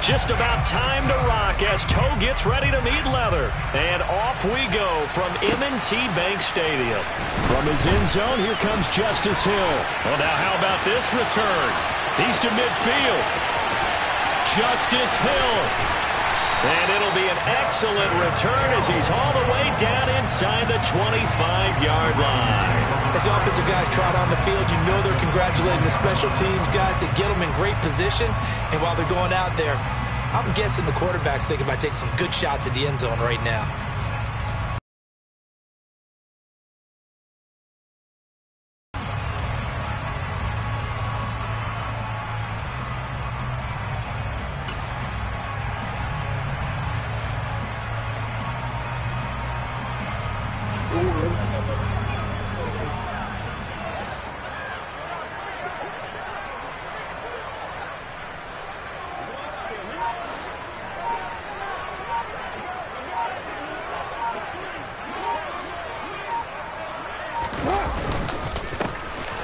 Just about time to rock as Toe gets ready to meet leather. And off we go from M&T Bank Stadium. From his end zone, here comes Justice Hill. Well, now how about this return? He's to midfield. Justice Hill. And it'll be an excellent return as he's all the way down inside the 25-yard line. As the offensive guys trot on the field, you know they're congratulating the special teams guys to get them in great position. And while they're going out there, I'm guessing the quarterback's thinking about taking some good shots at the end zone right now.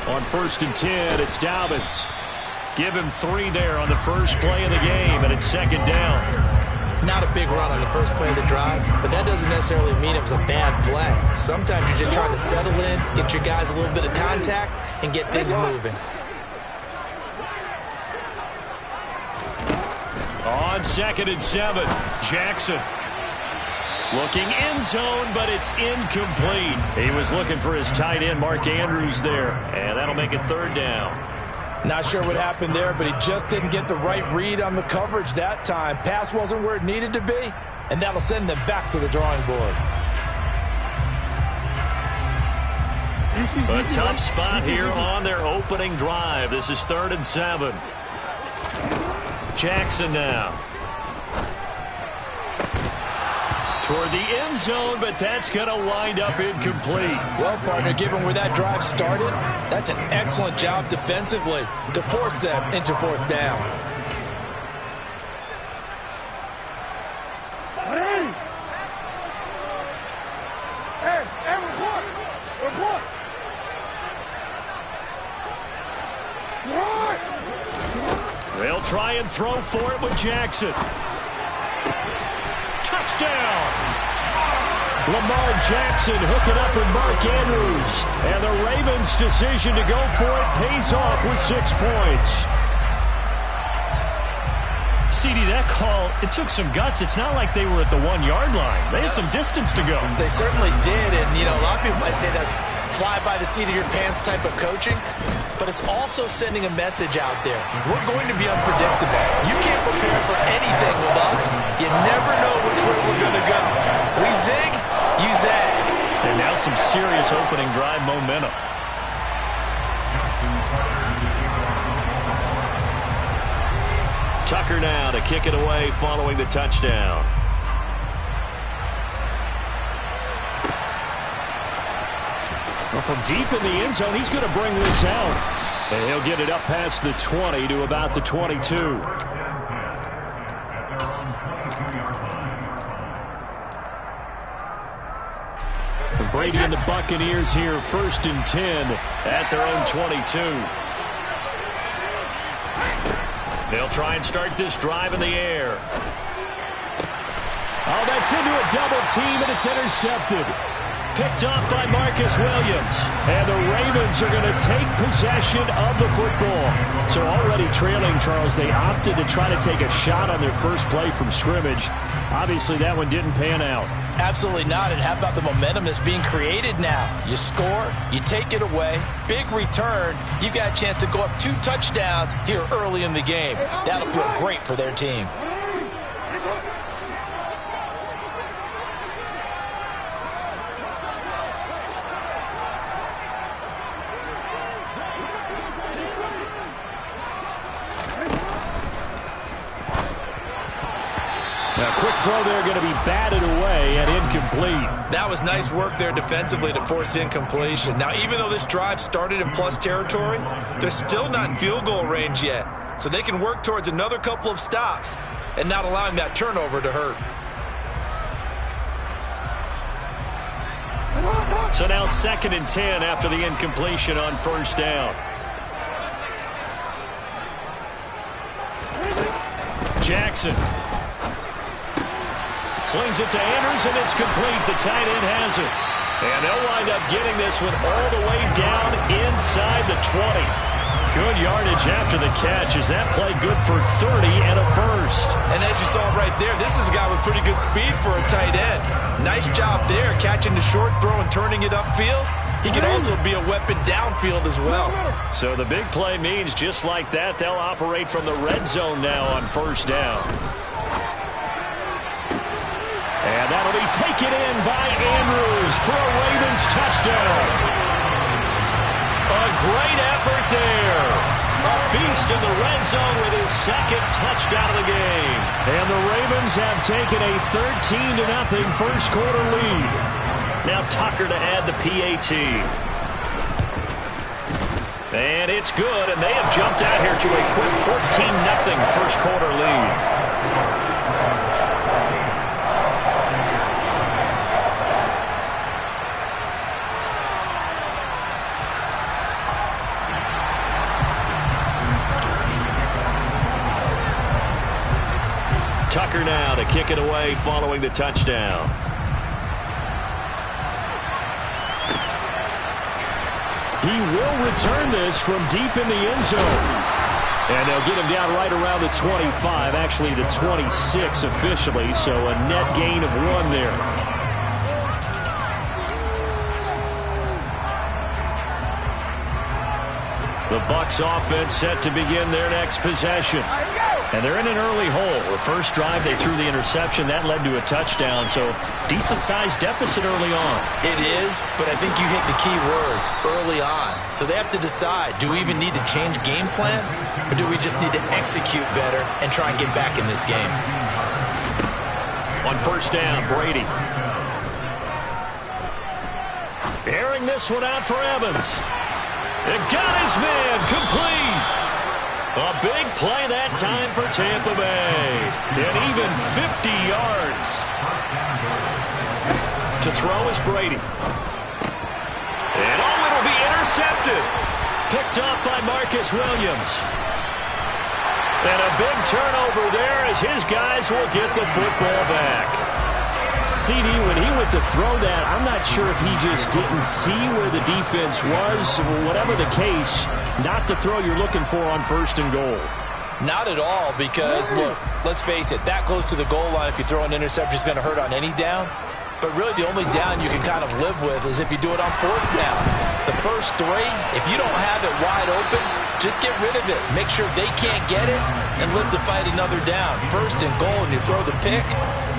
On 1st and 10, it's Dobbins. Give him 3 there on the first play of the game, and it's 2nd down. Not a big run on the first play of the drive, but that doesn't necessarily mean it was a bad play. Sometimes you're just trying to settle in, get your guys a little bit of contact, and get things moving. On 2nd and 7, Jackson. Looking end zone, but it's incomplete. He was looking for his tight end, Mark Andrews, there. And that'll make it 3rd down. Not sure what happened there, but he just didn't get the right read on the coverage that time. Pass wasn't where it needed to be, and that'll send them back to the drawing board. A tough spot here on their opening drive. This is 3rd and 7. Jackson now. Toward the end zone, but that's going to wind up incomplete. Well, partner, given where that drive started, that's an excellent job defensively to force them into 4th down. They'll try and throw for it with Jackson. Touchdown! Lamar Jackson hooking up with Mark Andrews. And the Ravens' decision to go for it pays off with 6 points. CD, that call, it took some guts. It's not like they were at the 1-yard line. They had some distance to go. They certainly did, and, you know, a lot of people might say that's fly by the seat of your pants type of coaching, but it's also sending a message out there. We're going to be unpredictable. You can't prepare for anything with us. You never know which way we're going to go. We zig, you zag. And now some serious opening drive momentum. Tucker now to kick it away following the touchdown. Well, from deep in the end zone, he's going to bring this out. And he'll get it up past the 20 to about the 22. Brady and the Buccaneers here, 1st and 10 at their own 22. They'll try and start this drive in the air. Oh, that's into a double team, and it's intercepted. Picked off by Marcus Williams. And the Ravens are going to take possession of the football. So already trailing, Charles, they opted to try to take a shot on their first play from scrimmage. Obviously, that one didn't pan out. Absolutely not. And how about the momentum that's being created now? You score, you take it away, big return. You got a chance to go up 2 touchdowns here early in the game. That'll feel great for their team. Now, quick throw there, going to be batted away and incomplete. That was nice work there defensively to force incompletion. Now, even though this drive started in plus territory, they're still not in field goal range yet. So they can work towards another couple of stops and not allowing that turnover to hurt. So now 2nd and 10 after the incompletion on 1st down. Jackson. Slings it to Andrews, and it's complete. The tight end has it. And they'll wind up getting this one all the way down inside the 20. Good yardage after the catch. Is that play good for 30 and a first? And as you saw right there, this is a guy with pretty good speed for a tight end. Nice job there, catching the short throw and turning it upfield. He can also be a weapon downfield as well. So the big play means just like that, they'll operate from the red zone now on first down. And that'll be taken in by Andrews for a Ravens touchdown. A great effort there. A beast in the red zone with his second touchdown of the game. And the Ravens have taken a 13-0 first quarter lead. Now Tucker to add the PAT. And it's good, and they have jumped out here to a quick 14-0 first quarter lead. Tucker now to kick it away following the touchdown. He will return this from deep in the end zone. And they'll get him down right around the 25, actually the 26 officially, so a net gain of 1 there. The Bucs offense set to begin their next possession. And they're in an early hole. The first drive, they threw the interception. That led to a touchdown, so decent-sized deficit early on. It is, but I think you hit the key words, early on. So they have to decide, do we even need to change game plan, or do we just need to execute better and try and get back in this game? On first down, Brady. Airing this one out for Evans. It got his man complete. A big play that time for Tampa Bay. And even 50 yards. To throw is Brady. And it'll be intercepted. Picked up by Marcus Williams. And a big turnover there as his guys will get the football back. CD, when he went to throw that, I'm not sure if he just didn't see where the defense was. Whatever the case, not the throw you're looking for on first and goal. Not at all, because, look, let's face it, that close to the goal line, if you throw an interception, is going to hurt on any down. But really, the only down you can kind of live with is if you do it on fourth down. The first 3, if you don't have it wide open, just get rid of it. Make sure they can't get it and live to fight another down. First and goal, and you throw the pick,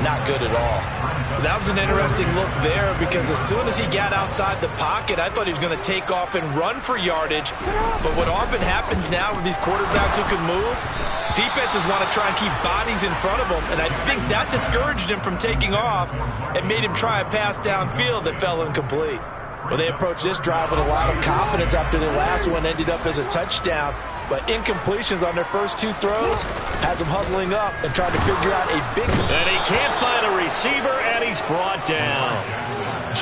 not good at all. That was an interesting look there, because as soon as he got outside the pocket, I thought he was going to take off and run for yardage. But what often happens now with these quarterbacks who can move, defenses want to try and keep bodies in front of them, and I think that discouraged him from taking off and made him try a pass downfield that fell incomplete. Well, they approached this drive with a lot of confidence after the last one ended up as a touchdown. But incompletions on their first 2 throws has them huddling up and trying to figure out a big... And he can't find a receiver, and he's brought down.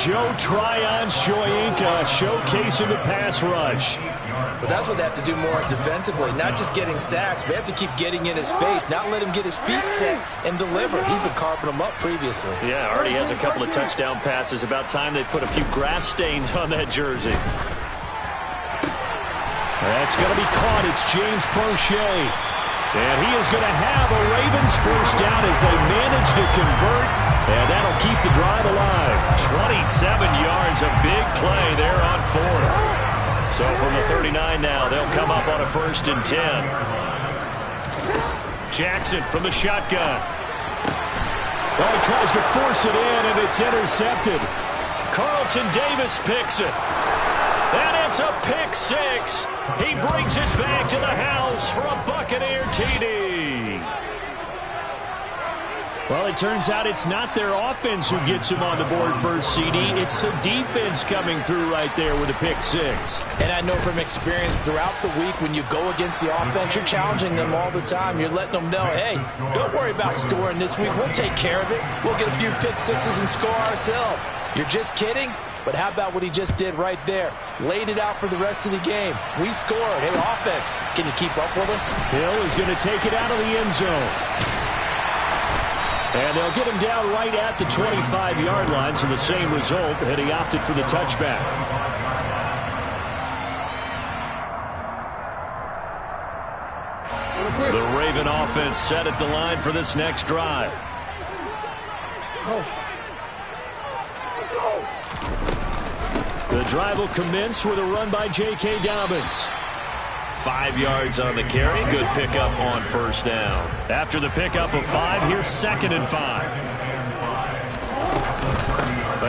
Joe Tryon-Shoyinka showcasing the pass rush. But that's what they have to do more defensively, not just getting sacks, but they have to keep getting in his face, not let him get his feet set and deliver. He's been carving them up previously. Yeah, already has a couple of touchdown passes. About time they put a few grass stains on that jersey. That's going to be caught. It's James Prochet. And he is going to have a Ravens first down as they manage to convert. And that'll keep the drive alive. 27 yards, a big play there on fourth. So from the 39 now, they'll come up on a 1st and 10. Jackson from the shotgun. Well, he tries to force it in, and it's intercepted. Carlton Davis picks it. And it's a pick 6. He brings it back to the house for a Buccaneer TD. Well, it turns out it's not their offense who gets him on the board first, CD. It's the defense coming through right there with a pick 6. And I know from experience throughout the week, when you go against the offense, you're challenging them all the time. You're letting them know, hey, don't worry about scoring this week. We'll take care of it. We'll get a few pick 6s and score ourselves. You're just kidding? But how about what he just did right there? Laid it out for the rest of the game. We scored. Hey, offense, can you keep up with us? Hill is going to take it out of the end zone. And they'll get him down right at the 25-yard line, so the same result, and he opted for the touchback. The Raven offense set at the line for this next drive. The drive will commence with a run by J.K. Dobbins. 5 yards on the carry. Good pickup on first down. After the pickup of 5, here's 2nd and 5.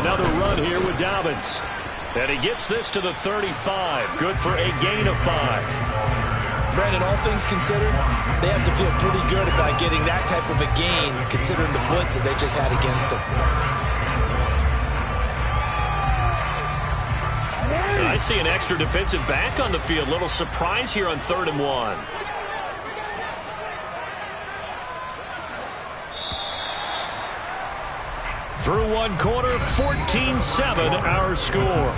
Another run here with Dobbins. And he gets this to the 35. Good for a gain of 5. Brandon, all things considered, they have to feel pretty good about getting that type of a gain considering the blitz that they just had against them. I see an extra defensive back on the field. Little surprise here on 3rd and 1. Through one quarter, 14-7 our score.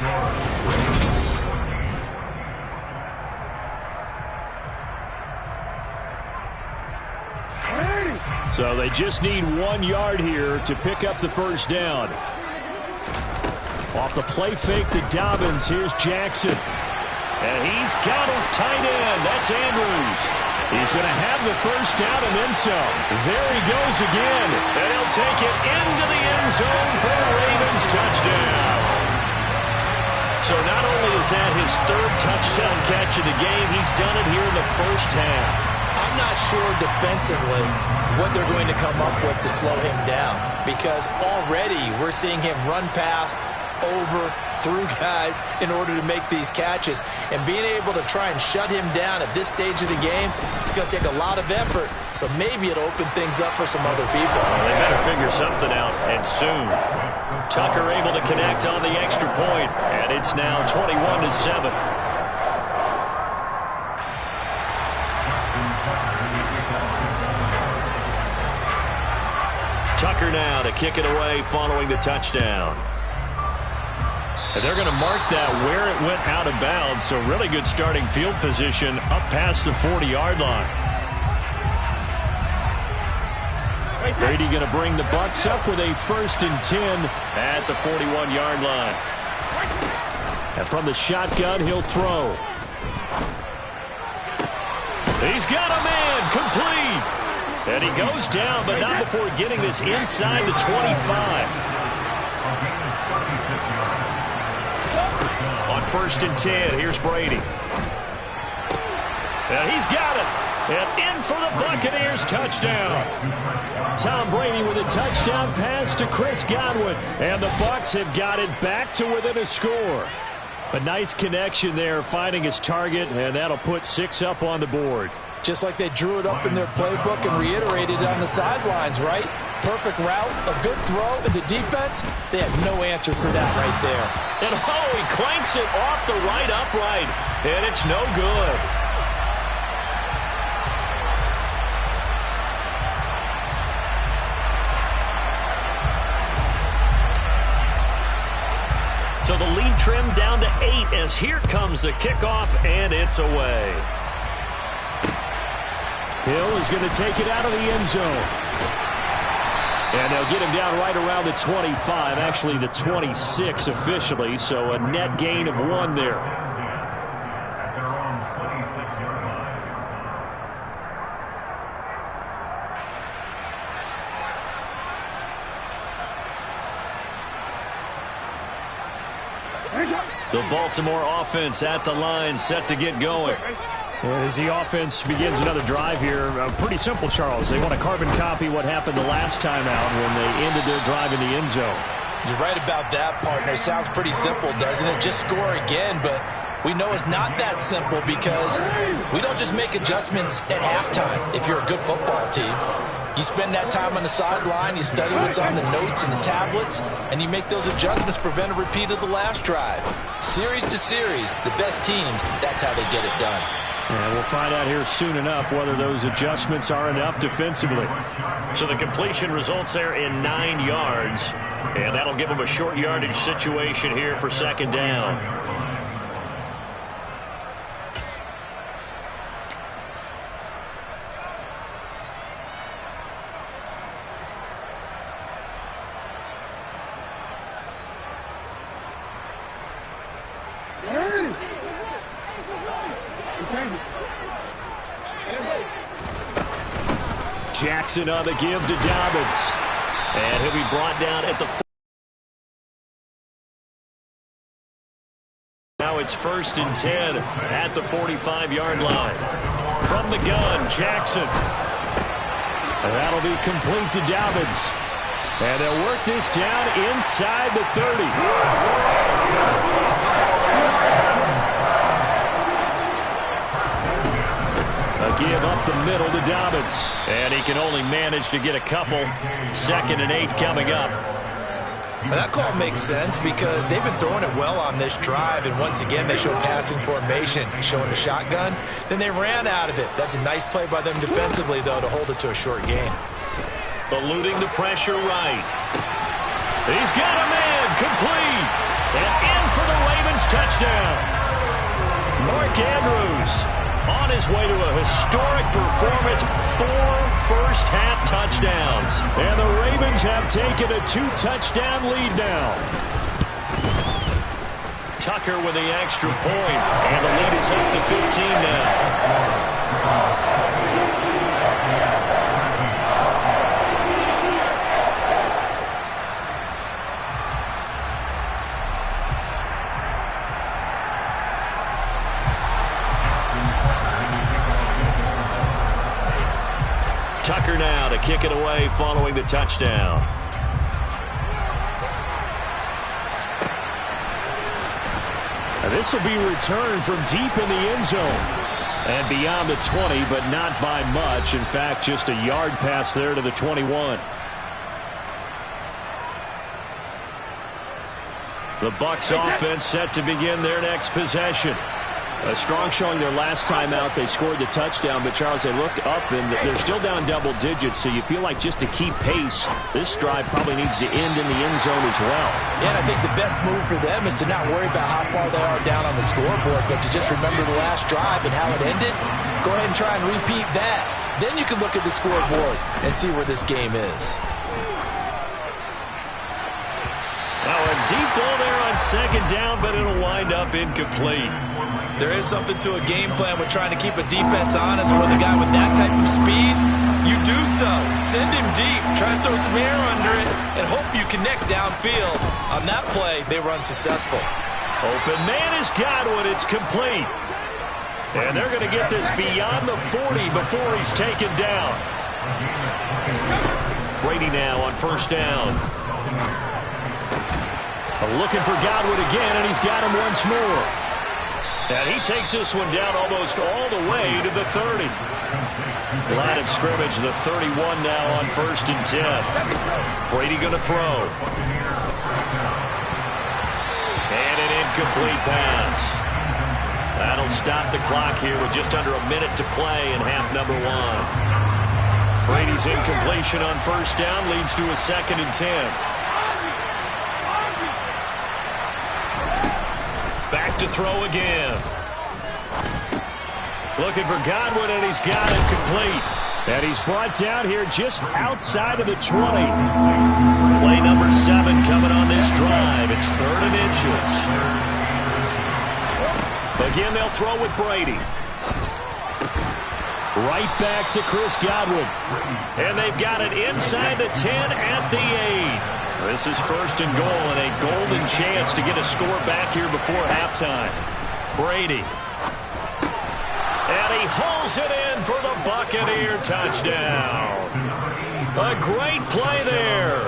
So they just need 1 yard here to pick up the first down. Off the play fake to Dobbins, here's Jackson. And he's got his tight end. That's Andrews. He's going to have the first down and then some. There he goes again. And he'll take it into the end zone for a Ravens touchdown. So not only is that his 3rd touchdown catch of the game, he's done it here in the first half. I'm not sure defensively what they're going to come up with to slow him down, because already we're seeing him run past, over, through guys in order to make these catches. And being able to try and shut him down at this stage of the game, it's going to take a lot of effort. So maybe it'll open things up for some other people. Well, they better figure something out, and soon. Tucker able to connect on the extra point, and it's now 21-7. Tucker now to kick it away following the touchdown. And they're going to mark that where it went out of bounds, so really good starting field position up past the 40-yard line. Brady going to bring the Bucs up with a 1st and 10 at the 41-yard line. And from the shotgun, he'll throw. He's got a man, complete. And he goes down, but not before getting this inside the 25. On 1st and 10, here's Brady. And he's got it. And in for the Buccaneers touchdown. Tom Brady with a touchdown pass to Chris Godwin. And the Bucs have got it back to within a score. A nice connection there, finding his target, and that'll put 6 up on the board. Just like they drew it up in their playbook and reiterated it on the sidelines, right? Perfect route, a good throw, and the defense, they had no answer for that right there. And oh, he clanks it off the right upright, and it's no good. So the lead trimmed down to 8 as here comes the kickoff, and it's away. Hill is going to take it out of the end zone. And they'll get him down right around the 25, actually the 26 officially, so a net gain of 1 there. The Baltimore offense at the line, set to get going. As the offense begins another drive here, pretty simple, Charles. They want to carbon copy what happened the last time out when they ended their drive in the end zone. You're right about that, partner. Sounds pretty simple, doesn't it? Just score again, but we know it's not that simple because we don't just make adjustments at halftime if you're a good football team. You spend that time on the sideline, you study what's on the notes and the tablets, and you make those adjustments to prevent a repeat of the last drive. Series to series, the best teams, that's how they get it done. And we'll find out here soon enough whether those adjustments are enough defensively. So the completion results there in 9 yards. And that'll give them a short yardage situation here for second down. Jackson on the give to Dobbins. And he'll be brought down at the... Now it's 1st and 10 at the 45-yard line. From the gun, Jackson. And that'll be complete to Dobbins. And they'll work this down inside the 30. A give up the middle to Dobbins. And he can only manage to get a couple. 2nd and 8 coming up. Well, that call makes sense because they've been throwing it well on this drive, and once again they show passing formation, showing a shotgun. Then they ran out of it. That's a nice play by them defensively, though, to hold it to a short gain. Eluding the pressure right. He's got a man complete. And in for the Ravens touchdown. Mark Andrews on his way to a historic performance, 4 first-half touchdowns. And the Ravens have taken a 2-touchdown lead now. Tucker with the extra point, and the lead is up to 15 now. Tucker now to kick it away following the touchdown. And this will be returned from deep in the end zone. And beyond the 20, but not by much. In fact, just a yard pass there to the 21. The Bucs offense set to begin their next possession. A strong showing their last time out. They scored the touchdown, but Charles, they look up and they're still down double digits, so you feel like just to keep pace, this drive probably needs to end in the end zone as well. Yeah, and I think the best move for them is to not worry about how far they are down on the scoreboard, but to just remember the last drive and how it ended. Go ahead and try and repeat that. Then you can look at the scoreboard and see where this game is. Now a deep ball there on second down, but it'll wind up incomplete. There is something to a game plan with trying to keep a defense honest. With a guy with that type of speed, you do so. Send him deep. Try and throw some air under it and hope you connect downfield. On that play, they were unsuccessful. Open man is Godwin. It's complete. And they're going to get this beyond the 40 before he's taken down. Brady now on first down. Looking for Godwin again, and he's got him once more. And he takes this one down almost all the way to the 30. Line of scrimmage, the 31 now on 1st and 10. Brady going to throw. And an incomplete pass. That'll stop the clock here with just under a minute to play in half number 1. Brady's incompletion on first down leads to a 2nd and 10. Back to throw again. Looking for Godwin, and he's got it complete. And he's brought down here just outside of the 20. Play number 7 coming on this drive. It's 3rd and inches. Again, they'll throw with Brady. Right back to Chris Godwin. And they've got it inside the 10 at the 8. This is 1st and goal and a golden chance to get a score back here before halftime. Brady. And he hauls it in for the Buccaneer touchdown. A great play there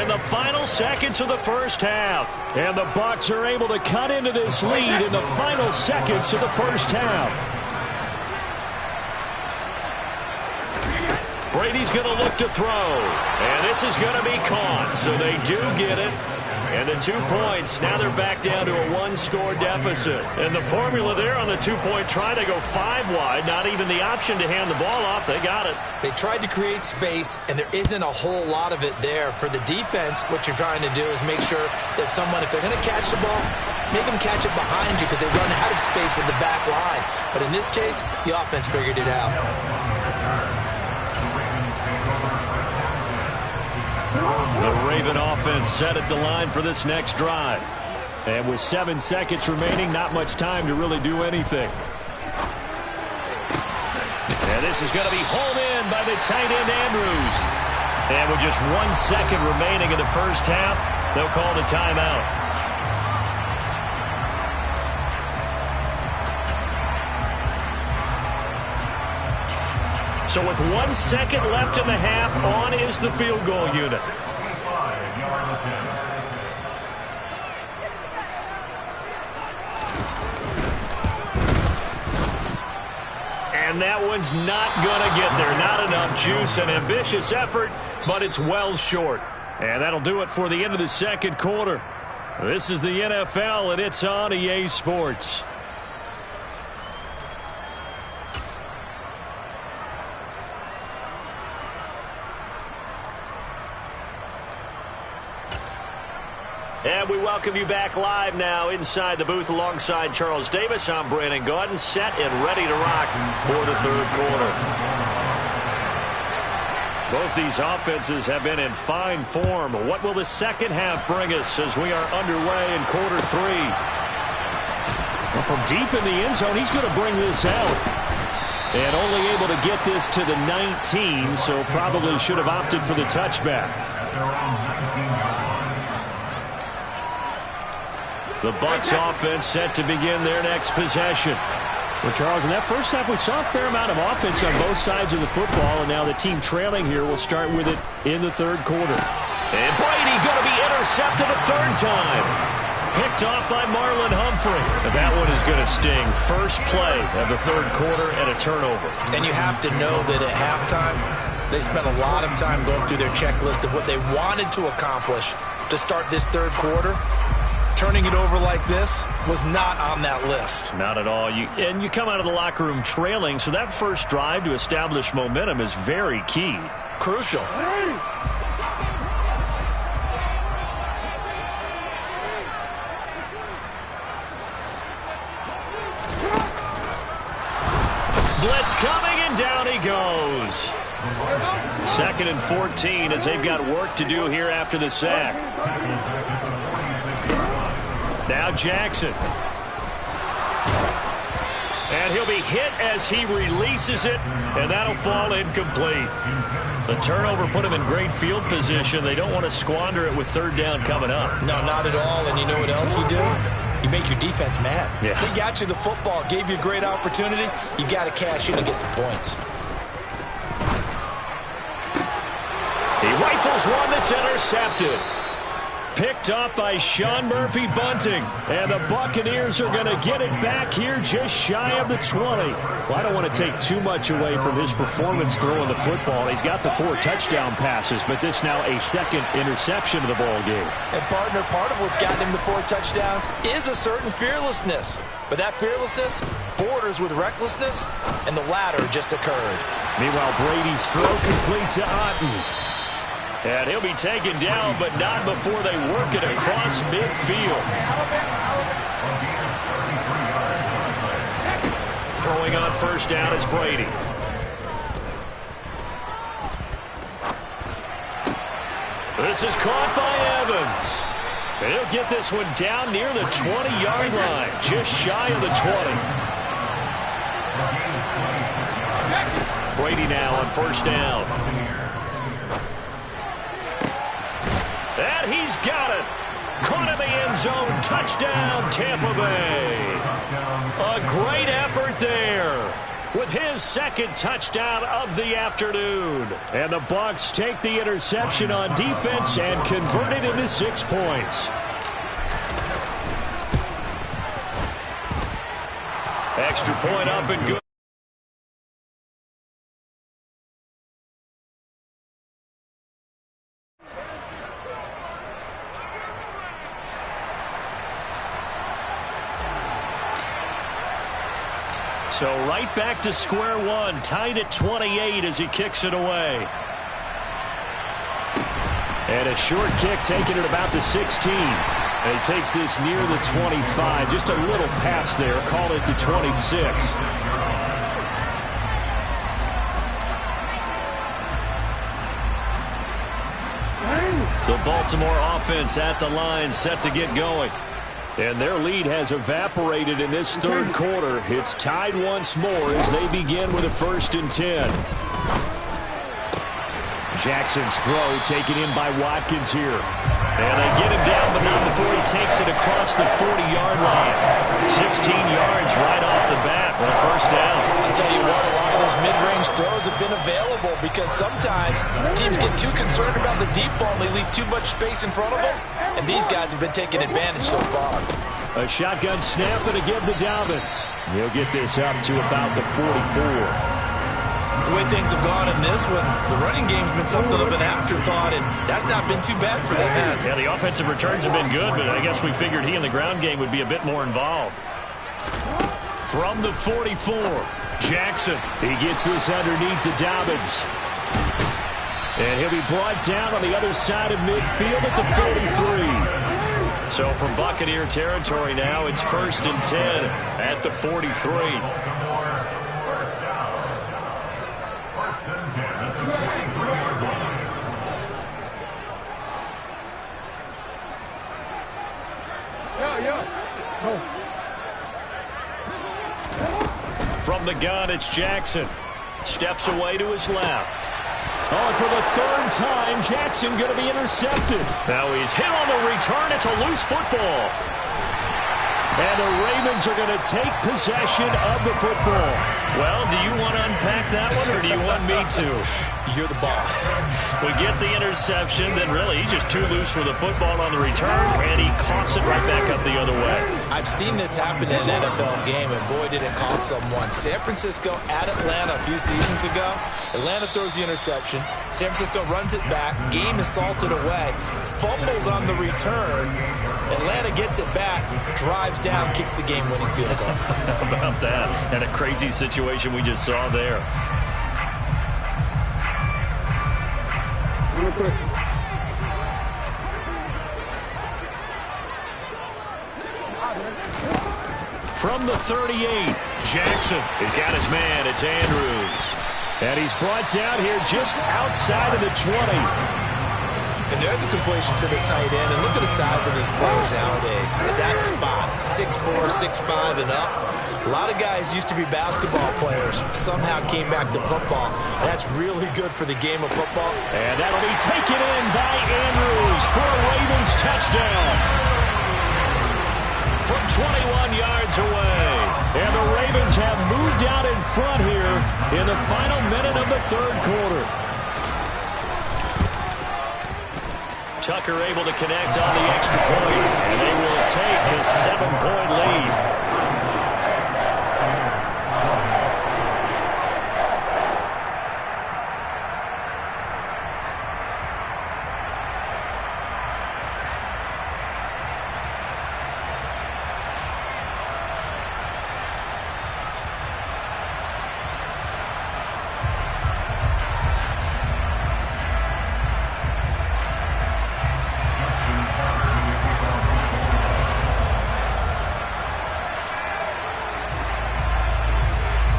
in the final seconds of the first half. And the Bucs are able to cut into this lead in the final seconds of the first half. Brady's going to look to throw. And this is going to be caught. So they do get it. And the 2 points, now they're back down to a one-score deficit. And the formula there on the two-point try to go 5 wide, not even the option to hand the ball off. They got it. They tried to create space, and there isn't a whole lot of it there. For the defense, what you're trying to do is make sure that if they're going to catch the ball, make them catch it behind you because they run out of space with the back line. But in this case, the offense figured it out. The Raven offense set at the line for this next drive. And with 7 seconds remaining, not much time to really do anything. And this is going to be hauled in by the tight end Andrews. And with just 1 second remaining in the first half, they'll call the timeout. So with 1 second left in the half, on is the field goal unit. And that one's not going to get there. Not enough juice. An ambitious effort, but it's well short. And that'll do it for the end of the second quarter. This is the NFL, and it's on EA Sports. And we welcome you back live now inside the booth alongside Charles Davis. I'm Brandon Gaudin, set and ready to rock for the third quarter. Both these offenses have been in fine form. What will the second half bring us as we are underway in quarter 3? Well, from deep in the end zone, he's going to bring this out. And only able to get this to the 19, so probably should have opted for the touchback. The Bucs offense set to begin their next possession. Well, Charles, in that first half, we saw a fair amount of offense on both sides of the football, and now the team trailing here will start with it in the third quarter. And Brady going to be intercepted a third time. Picked off by Marlon Humphrey. And that one is going to sting. First play of the third quarter and a turnover. And you have to know that at halftime, they spent a lot of time going through their checklist of what they wanted to accomplish to start this third quarter. Turning it over like this was not on that list. Not at all. And you come out of the locker room trailing, so that first drive to establish momentum is very key. Crucial. Blitz coming, and down he goes. 2nd and 14 as they've got work to do here after the sack. Now Jackson. And he'll be hit as he releases it, and that'll fall incomplete. The turnover put him in great field position. They don't want to squander it with third down coming up. No, not at all. And you know what else you do? You make your defense mad. Yeah. They got you the football, gave you a great opportunity. You got to cash in and get some points. He rifles one that's intercepted. Picked up by Sean Murphy Bunting. And the Buccaneers are going to get it back here just shy of the 20. Well, I don't want to take too much away from his performance throwing the football. He's got the 4 touchdown passes, but this now a second interception of the ball game. And partner, part of what's gotten him the 4 touchdowns is a certain fearlessness. But that fearlessness borders with recklessness, and the latter just occurred. Meanwhile, Brady's throw complete to Otten. And he'll be taken down, but not before they work it across midfield. Throwing on first down is Brady. This is caught by Evans. And he'll get this one down near the 20-yard line, just shy of the 20. Brady now on first down. And he's got it. Caught in the end zone. Touchdown, Tampa Bay. A great effort there with his second touchdown of the afternoon. And the Bucs take the interception on defense and convert it into 6 points. Extra point up and good. So right back to square one, tied at 28 as he kicks it away. And a short kick taken at about the 16. And he takes this near the 25. Just a little pass there. Call it the 26. The Baltimore offense at the line, set to get going. And their lead has evaporated in this third quarter. It's tied once more as they begin with a 1st and 10. Jackson's throw taken in by Watkins here. And they get him down, but not before he takes it across the 40-yard line. 16 yards right off the bat with a 1st down. I'll tell you what, a lot of those mid-range throws have been available because sometimes teams get too concerned about the deep ball and they leave too much space in front of them. And these guys have been taking advantage so far. A shotgun snap and again to Dobbins. He'll get this up to about the 44. The way things have gone in this one, the running game's been something of an afterthought, and that's not been too bad for them, has it? Yeah, the offensive returns have been good, but I guess we figured he in the ground game would be a bit more involved. From the 44, Jackson. He gets this underneath to Dobbins. And he'll be brought down on the other side of midfield at the 43. So from Buccaneer territory now, it's 1st and 10 at the 43. From the gun, it's Jackson. Steps away to his left. Oh, for the 3rd time, Jackson going to be intercepted. Now he's hit on the return. It's a loose football. And the Ravens are going to take possession of the football. Well, do you want to unpack that one, or do you want me to? You're the boss. We get the interception, then really he's just too loose with the football on the return, and he coughs it right back up the other way. I've seen this happen in an NFL game, and boy, did it cost someone. San Francisco at Atlanta a few seasons ago. Atlanta throws the interception. San Francisco runs it back. Game is salted away. Fumbles on the return. Atlanta gets it back, drives down, kicks the game-winning field goal. How about that? And a crazy situation we just saw there. Real quick. From the 38, Jackson has got his man. It's Andrews. And he's brought down here just outside of the 20. And there's a completion to the tight end. And look at the size of these players nowadays. At that spot, 6'4", 6'5", and up. A lot of guys used to be basketball players, somehow came back to football. That's really good for the game of football. And that'll be taken in by Andrews for a Ravens touchdown. From 21 yards away. And the Ravens have moved out in front here in the final minute of the 3rd quarter. Tucker able to connect on the extra point, and they will take a 7-point lead.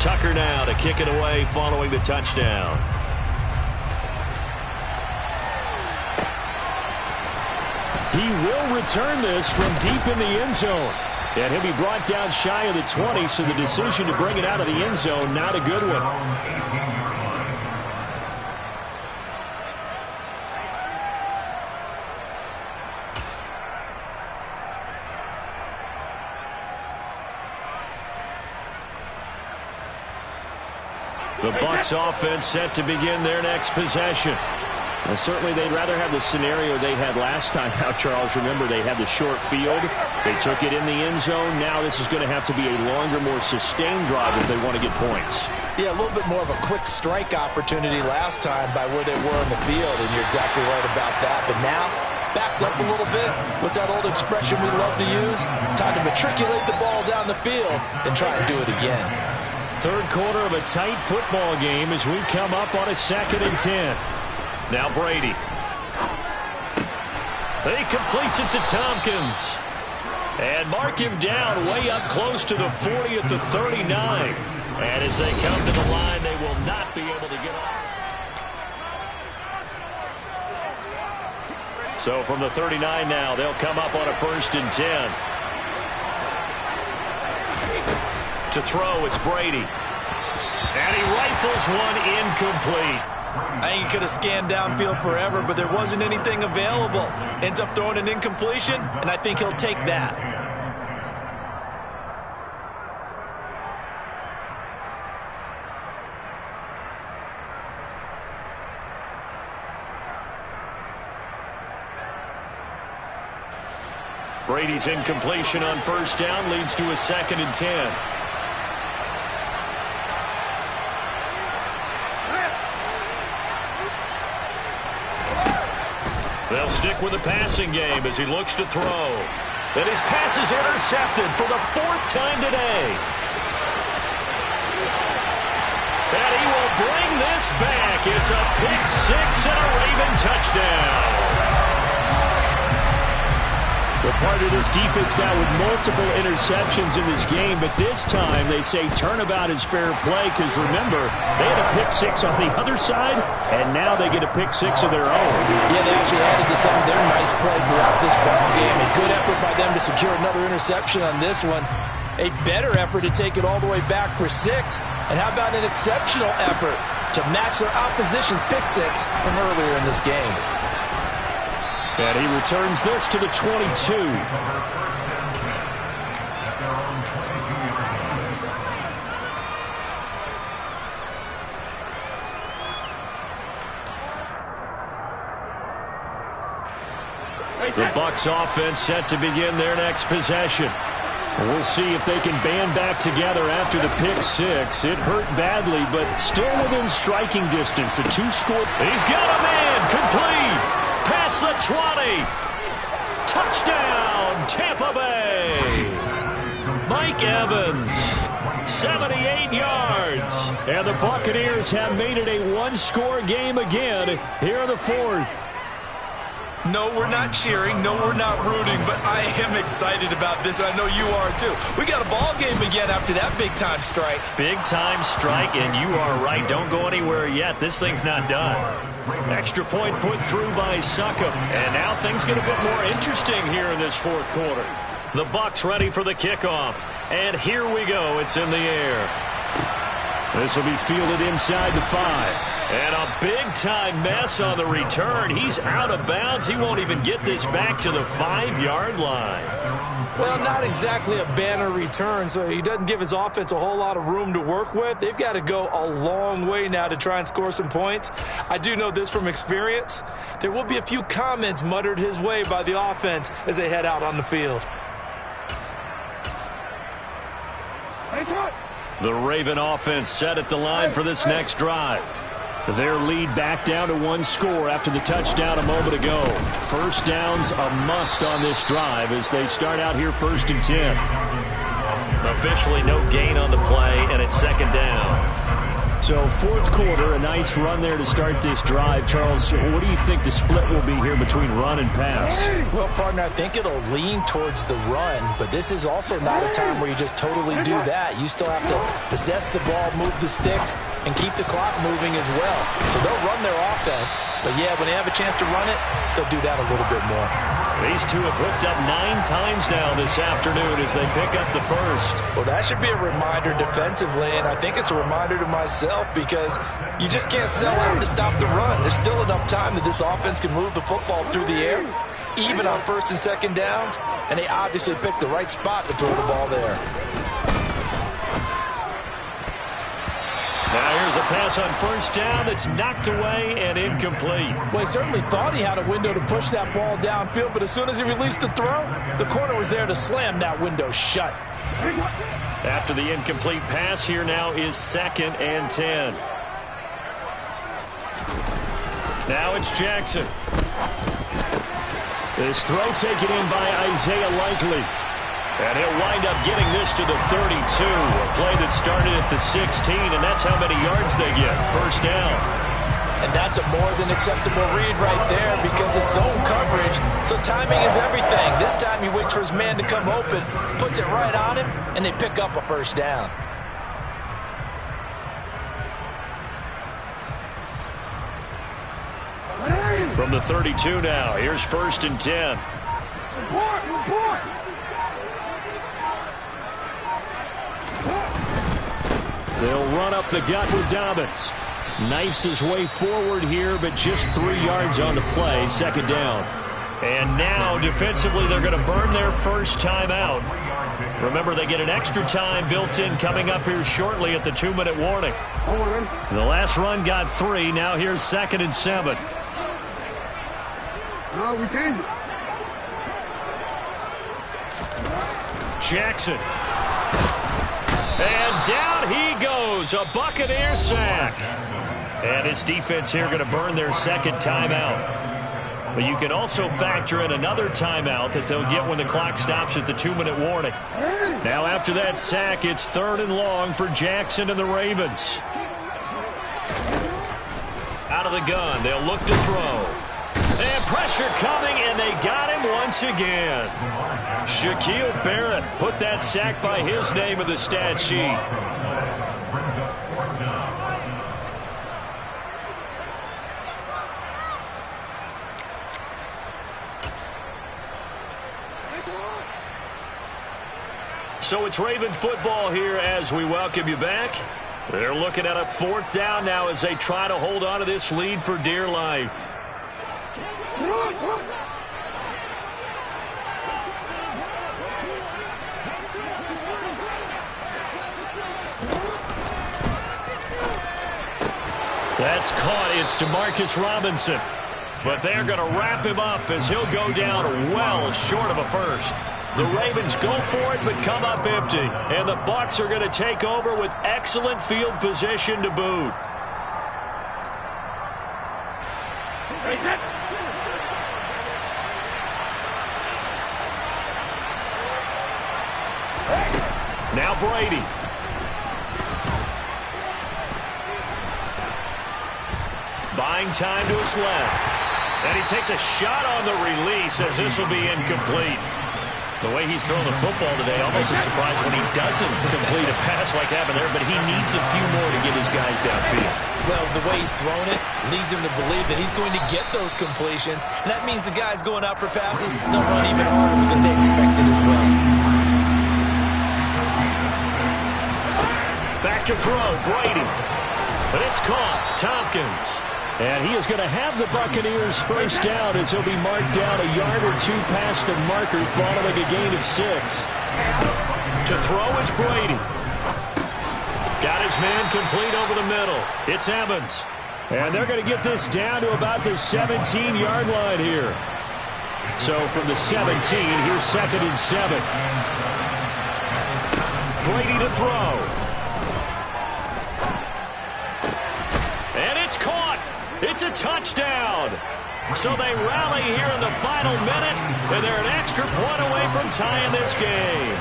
Tucker now to kick it away following the touchdown. He will return this from deep in the end zone. And he'll be brought down shy of the 20, so the decision to bring it out of the end zone, not a good one. The Bucs offense set to begin their next possession. Well, certainly they'd rather have the scenario they had last time out, Charles. Remember, they had the short field. They took it in the end zone. Now this is going to have to be a longer, more sustained drive if they want to get points. Yeah, a little bit more of a quick strike opportunity last time by where they were in the field, and you're exactly right about that. But now, backed up a little bit. What's that old expression we love to use? Time to matriculate the ball down the field and try and do it again. Third quarter of a tight football game as we come up on a 2nd and 10. Now Brady. He completes it to Tompkins. And mark him down way up close to the 40 at the 39. And as they come to the line, they will not be able to get off. So from the 39 now, they'll come up on a 1st and 10. To throw, it's Brady. And he rifles one incomplete. I think he could have scanned downfield forever, but there wasn't anything available. Ends up throwing an incompletion, and I think he'll take that. Brady's incompletion on 1st down leads to a 2nd and 10. They'll stick with the passing game as he looks to throw. And his pass is intercepted for the 4th time today. And he will bring this back. It's a pick 6 and a Raven touchdown. Well, part of this defense now with multiple interceptions in this game, but this time they say turnabout is fair play because, remember, they had a pick 6 on the other side, and now they get a pick 6 of their own. Yeah, they actually added to some of their nice play throughout this ball game. A good effort by them to secure another interception on this one. A better effort to take it all the way back for 6. And how about an exceptional effort to match their opposition's pick 6 from earlier in this game? And he returns this to the 22. The Bucs offense set to begin their next possession. We'll see if they can band back together after the pick 6. It hurt badly, but still within striking distance. A 2-score. He's got a man. Complete. Past the 20. Touchdown, Tampa Bay. Mike Evans, 78 yards. And the Buccaneers have made it a 1-score game again here in the 4th. No, we're not cheering. No, we're not rooting. But I am excited about this, and I know you are too. We got a ball game again after that big-time strike. Big-time strike, and you are right. Don't go anywhere yet. This thing's not done. Extra point put through by Succop. And now things get a bit more interesting here in this 4th quarter. The Bucs ready for the kickoff. And here we go. It's in the air. This will be fielded inside the 5. And a big-time mess on the return. He's out of bounds. He won't even get this back to the 5-yard line. Well, not exactly a banner return, so he doesn't give his offense a whole lot of room to work with. They've got to go a long way now to try and score some points. I do know this from experience. There will be a few comments muttered his way by the offense as they head out on the field. The Raven offense set at the line for this next drive. Their lead back down to 1 score after the touchdown a moment ago. 1st down's a must on this drive as they start out here 1st and 10. Officially no gain on the play, and it's 2nd down. So 4th quarter, a nice run there to start this drive. Charles, what do you think the split will be here between run and pass? Well, partner, I think it'll lean towards the run, but this is also not a time where you just totally do that. You still have to possess the ball, move the sticks, and keep the clock moving as well. So they'll run their offense, but yeah, when they have a chance to run it, they'll do that a little bit more. These two have hooked up 9 times now this afternoon as they pick up the 1st. Well, that should be a reminder defensively, and I think it's a reminder to myself because you just can't sell out to stop the run. There's still enough time that this offense can move the football through the air, even on 1st and 2nd downs, and they obviously picked the right spot to throw the ball there. Now here's a pass on 1st down that's knocked away and incomplete. Well, he certainly thought he had a window to push that ball downfield, but as soon as he released the throw, the corner was there to slam that window shut. After the incomplete pass, here now is 2nd and 10. Now it's Jackson. This throw taken in by Isaiah Likely. And he'll wind up getting this to the 32. A play that started at the 16, and that's how many yards they get. First down. And that's a more than acceptable read right there because it's zone coverage, so timing is everything. This time he waits for his man to come open, puts it right on him, and they pick up a first down. From the 32 now, here's 1st and 10. They'll run up the gut with Dobbins. Knifes his way forward here, but just 3 yards on the play. Second down. And now, defensively, they're going to burn their first timeout. Remember, they get an extra time built in coming up here shortly at the 2-minute warning. The last run got 3. Now here's 2nd and 7. No, we changed it. Jackson. And down he goes. A Buccaneer sack. And his defense here going to burn their second timeout. But you can also factor in another timeout that they'll get when the clock stops at the 2-minute warning. Now after that sack, it's 3rd and long for Jackson and the Ravens. Out of the gun, they'll look to throw. And pressure coming, and they got him once again. Shaquille Barrett put that sack by his name in the stat sheet. So it's Raven football here as we welcome you back. They're looking at a 4th down now as they try to hold on to this lead for dear life. That's caught. It's Demarcus Robinson. But they're going to wrap him up as he'll go down well short of a first. The Ravens go for it but come up empty. And the Bucs are going to take over with excellent field position to boot. Now Brady. Buying time to his left. And he takes a shot on the release as this will be incomplete. The way he's thrown the football today, almost a surprise when he doesn't complete a pass like that there, but he needs a few more to get his guys downfield. Well, the way he's thrown it leads him to believe that he's going to get those completions, and that means the guys going out for passes, they'll run even harder because they expect it as well. Back to throw, Brady. But it's caught, Tompkins. And he is going to have the Buccaneers first down as he'll be marked down a yard or 2 past the marker following a gain of 6. To throw is Brady. Got his man complete over the middle. It's Evans. And they're going to get this down to about the 17-yard line here. So from the 17, here's 2nd and 7. Brady to throw. And it's caught. It's a touchdown. So they rally here in the final minute, and they're an extra point away from tying this game.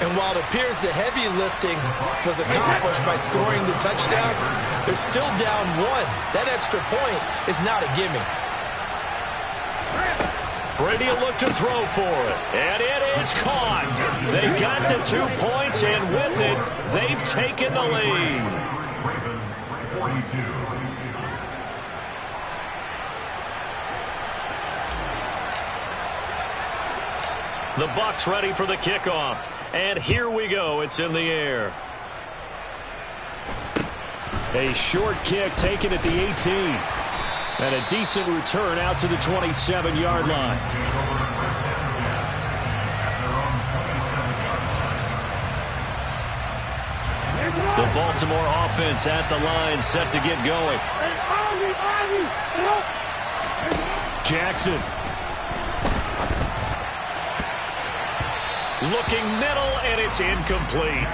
And while it appears the heavy lifting was accomplished by scoring the touchdown, they're still down 1. That extra point is not a gimme. Brady will look to throw for it, and it is caught. They got the 2 points, and with it, they've taken the lead. The Bucs ready for the kickoff. And here we go. It's in the air. A short kick taken at the 18. And a decent return out to the 27-yard line. The Baltimore offense at the line, set to get going. Jackson. Looking middle, and it's incomplete.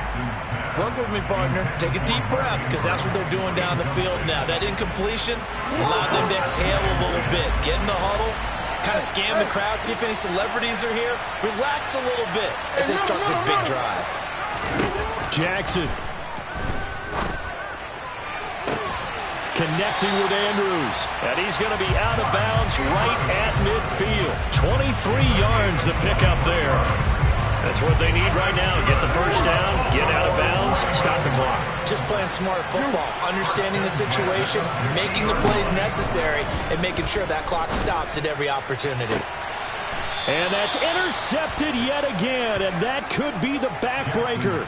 Work with me, partner. Take a deep breath, because that's what they're doing down the field now. That incompletion allowed them to exhale a little bit, get in the huddle, kind of scan the crowd, see if any celebrities are here. Relax a little bit as they start this big drive. Jackson. Connecting with Andrews. And he's going to be out of bounds right at midfield. 23 yards to pick up there. That's what they need right now. Get the first down, get out of bounds, stop the clock. Just playing smart football, understanding the situation, making the plays necessary, and making sure that clock stops at every opportunity. And that's intercepted yet again, and that could be the backbreaker.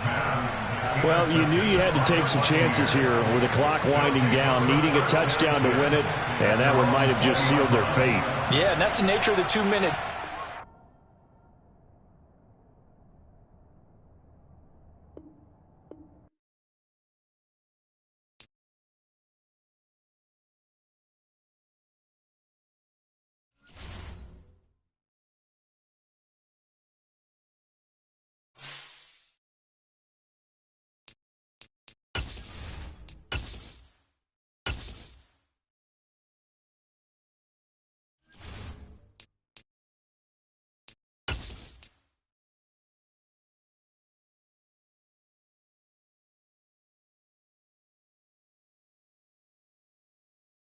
Well, you knew you had to take some chances here with the clock winding down, needing a touchdown to win it, and that one might have just sealed their fate. Yeah, and that's the nature of the 2-minute